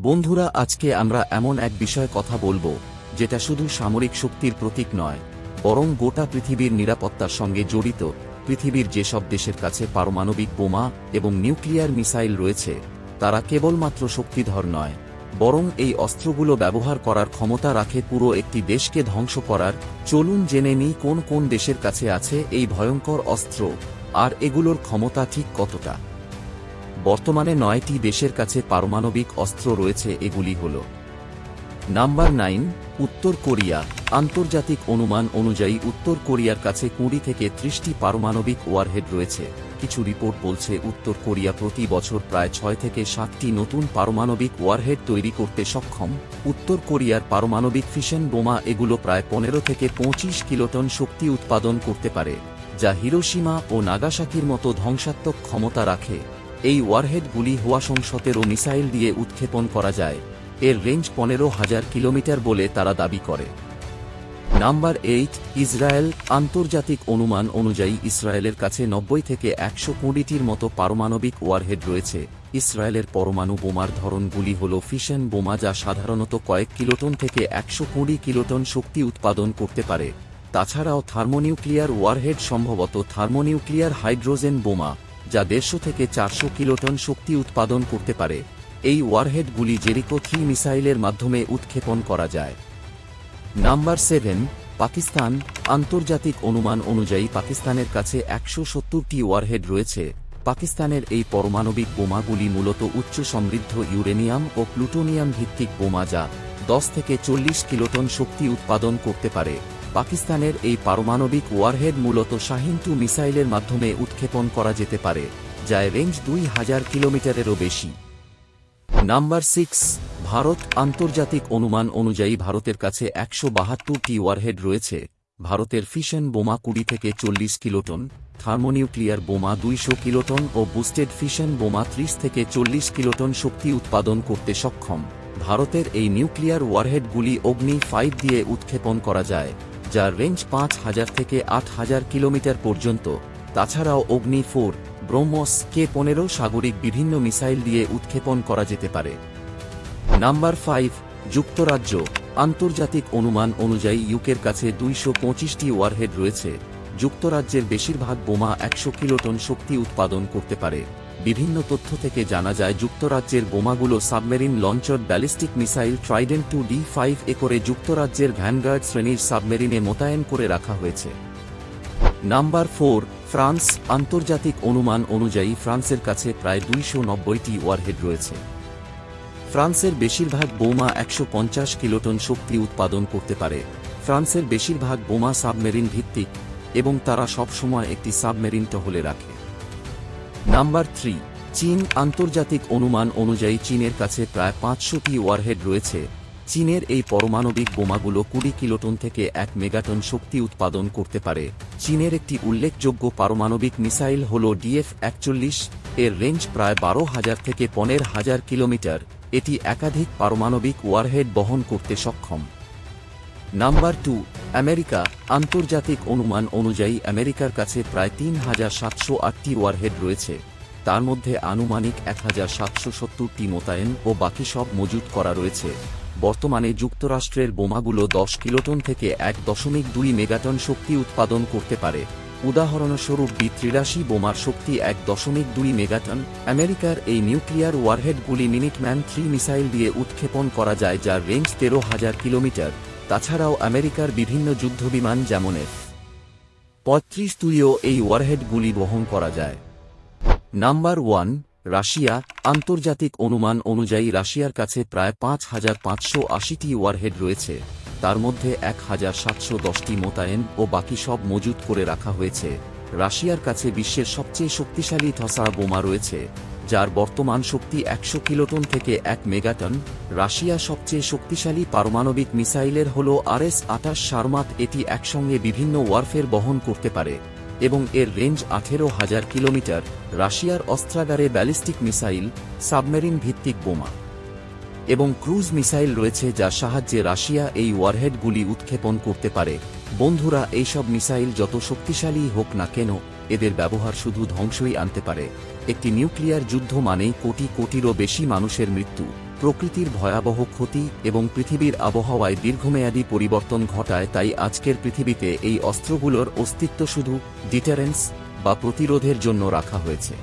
বন্ধুরা, আজকে আমরা এমন এক বিষয়ে কথা বলবো যেটা শুধু সামরিক শক্তির প্রতীক নয়, বরং গোটা পৃথিবীর নিরাপত্তার সঙ্গে জড়িত। পৃথিবীর যেসব দেশের কাছে পারমাণবিক বোমা এবং নিউক্লিয়ার মিসাইল রয়েছে, তারা কেবলমাত্র শক্তিধর নয়, বরং এই অস্ত্রগুলো ব্যবহার করার ক্ষমতা রাখে পুরো একটি দেশকে ধ্বংস করার। চলুন জেনে নিই কোন কোন দেশের কাছে আছে এই ভয়ঙ্কর অস্ত্র, আর এগুলোর ক্ষমতা ঠিক কতটা। বর্তমানে 9টি দেশের কাছে পারমাণবিক অস্ত্র রয়েছে। এগুলি হল: নাম্বার 9, উত্তর কোরিয়া। আন্তর্জাতিক অনুমান অনুযায়ী উত্তর কোরিয়ার কাছে 20 থেকে 30টি পারমাণবিক ওয়ারহেড রয়েছে। কিছু রিপোর্ট বলছে উত্তর কোরিয়া প্রতি বছর প্রায় 6 থেকে 7টি নতুন পারমাণবিক ওয়ারহেড তৈরি করতে সক্ষম। উত্তর কোরিয়ার পারমাণবিক ফিশন বোমা, এগুলো প্রায় 15 থেকে 25 কিলোটন শক্তি উৎপাদন করতে পারে, যা হিরোশিমা ও নাগাসাকির মতো ধ্বংসাত্মক ক্ষমতা রাখে। এই ওয়ারহেডগুলি Hwasong-17 মিসাইল দিয়ে উৎক্ষেপণ করা যায়। এর রেঞ্জ 15,000 কিলোমিটার বলে তারা দাবি করে। Number 8, Israel. আন্তর্জাতিক অনুমান অনুযায়ী ইসরায়েলের কাছে 90 থেকে 120টির মতো পারমাণবিক ওয়ারহেড রয়েছে। ইসরায়েলের পরমাণু বোমার ধরনগুলি হল ফিশন বোমা, যা সাধারণত কয়েক কিলোটন থেকে 120 কিলোটন শক্তি উৎপাদন করতে পারে। তাছাড়াও থার্মোনিউক্লিয়ার ওয়ারহেড, সম্ভবত থার্মোনিউক্লিয়ার হাইড্রোজেন বোমা, যা 150 থেকে 400 কিলোটন শক্তি উৎপাদন করতে পারে। এই ওয়ারহেডগুলি জেরিকো 3 মিসাইলের মাধ্যমে উৎক্ষেপণ করা যায়। নাম্বার 7, পাকিস্তান। আন্তর্জাতিক অনুমান অনুযায়ী পাকিস্তানের কাছে 170টি ওয়ারহেড রয়েছে। পাকিস্তানের এই পারমাণবিক বোমাগুলি মূলত উচ্চ সমৃদ্ধ ইউরেনিয়াম ও প্লুটোনিয়াম ভিত্তিক বোমা, যা 10 থেকে 40 কিলোটন শক্তি উৎপাদন করতে পারে। পাকিস্তানের এই পারমাণবিক ওয়ারহেড মূলত শাহিন-2 মিসাইলের মাধ্যমে উৎক্ষেপণ করা যেতে পারে, যার রেঞ্জ 2000 কিলোমিটারেরও বেশি। নাম্বার 6, ভারত। আন্তর্জাতিক অনুমান অনুযায়ী ভারতের কাছে 172টি ওয়ারহেড রয়েছে। ভারতের ফিশন বোমা 20 থেকে 40 কিলোটন, থার্মোনিউক্লিয়ার বোমা 200 কিলোটন ও বুস্টেড ফিশন বোমা 30 থেকে 40 কিলোটন শক্তি উৎপাদন করতে সক্ষম। ভারতের এই নিউক্লিয়ার ওয়ারহেডগুলি অগ্নি-5 দিয়ে উৎক্ষেপণ করা যায়, যার রেঞ্জ 5000 থেকে 8000 কিলোমিটার পর্যন্ত। তাছাড়াও অগ্নি-4, ব্রহ্মস, K-15 সাগরিক বিভিন্ন মিসাইল দিয়ে উৎক্ষেপণ করা যেতে পারে। নাম্বার 5, যুক্তরাজ্য। আন্তর্জাতিক অনুমান অনুযায়ী ইউকের কাছে 225টি ওয়ারহেড রয়েছে। যুক্তরাজ্যের বেশিরভাগ বোমা 100 কিলোটন শক্তি উৎপাদন করতে পারে। বিভিন্ন তথ্য থেকে জানা যায় যুক্তরাজ্যের বোমাগুলো submarine launcher ballistic missile Trident 2D5 করে যুক্তরাজ্যের ভ্যানগার্ড শ্রেণীর সাবমেরিনে মোতায়েন করে রাখা হয়েছে। Number 4, France. আন্তর্জাতিক অনুমান অনুযায়ী ফ্রান্সের কাছে প্রায় 290টি ওয়ারহেড রয়েছে। ফ্রান্সের বেশিরভাগ বোমা 150 কিলোটন শক্তি উৎপাদন করতে পারে। ফ্রান্সের বেশিরভাগ বোমা সাবমেরিন ভিত্তিক এবং তারা সবসময় একটি সাবমেরিন টহলে রাখে। নাম্বার 3, চীন। আন্তর্জাতিক অনুমান অনুযায়ী চীনের কাছে প্রায় 500টি ওয়ারহেড রয়েছে। চীনের এই পারমাণবিক বোমাগুলো 20 কিলোটন থেকে 1 মেগাটন শক্তি উৎপাদন করতে পারে। চীনের একটি উল্লেখযোগ্য পারমাণবিক মিসাইল হল DF-41। এর রেঞ্জ প্রায় 12,000 থেকে 15,000 কিলোমিটার। এটি একাধিক পারমাণবিক ওয়ারহেড বহন করতে সক্ষম। Number 2, America. আন্তর্জাতিক অনুমান অনুযায়ী আমেরিকার কাছে প্রায় 3708টি ওয়ারহেড রয়েছে। তার মধ্যে আনুমানিক 1770টি মোতায়েন ও বাকি সব মজুত করা রয়েছে। বর্তমানে যুক্তরাষ্ট্রের বোমাগুলো 10 কিলোটন থেকে 1.2 মেগাটন শক্তি উৎপাদন করতে পারে। উদাহরণস্বরূপ B-83 বোমার শক্তি 1.2 মেগাটন। আমেরিকার এই নিউক্লিয়ার ওয়ারহেডগুলি মিনিটম্যান 3 মিসাইল দিয়ে উৎক্ষেপণ করা যায়, যার রেঞ্জ 13,000 কিলোমিটার। তাছাড়াও আমেরিকার বিভিন্ন যুদ্ধবিমান যেমন F-35 তুলিও এই ওয়ারহেডগুলি বহন করা যায়। Number 1, Russia. আন্তর্জাতিক অনুমান অনুযায়ী রাশিয়ার কাছে প্রায় 5580টি ওয়ারহেড রয়েছে। তার মধ্যে 1710টি মোতায়েন ও বাকি সব মজুত করে রাখা হয়েছে। রাশিয়ার কাছে বিশ্বের সবচেয়ে শক্তিশালী ধসা বোমা রয়েছে, যার বর্তমান শক্তি 100 কিলোটন থেকে 1 মেগাটন। রাশিয়া সবচেয়ে শক্তিশালী পারমাণবিক মিসাইলের হল RS-28 সারমাত। এটি একসঙ্গে বিভিন্ন ওয়ারফের বহন করতে পারে এবং এর রেঞ্জ 18,000 কিলোমিটার। রাশিয়ার অস্ত্রাগারে ব্যালিস্টিক মিসাইল, সাবমেরিন ভিত্তিক বোমা এবং ক্রুজ মিসাইল রয়েছে, যার সাহায্যে রাশিয়া এই ওয়ারহেডগুলি উৎক্ষেপণ করতে পারে। বন্ধুরা, এইসব মিসাইল যত শক্তিশালী হোক না কেন, এদের ব্যবহার শুধু ধ্বংসই আনতে পারে। একটি নিউক্লিয়ার যুদ্ধ মানেই কোটি কোটিরও বেশি মানুষের মৃত্যু। প্রকৃতির ভয়াবহ ক্ষতি এবং পৃথিবীর আবহাওয়ায় দীর্ঘমেয়াদী পরিবর্তন ঘটায়। তাই আজকের পৃথিবীতে এই অস্ত্রগুলোর অস্তিত্ব শুধু ডিটারেন্স বা প্রতিরোধের জন্য রাখা হয়েছে।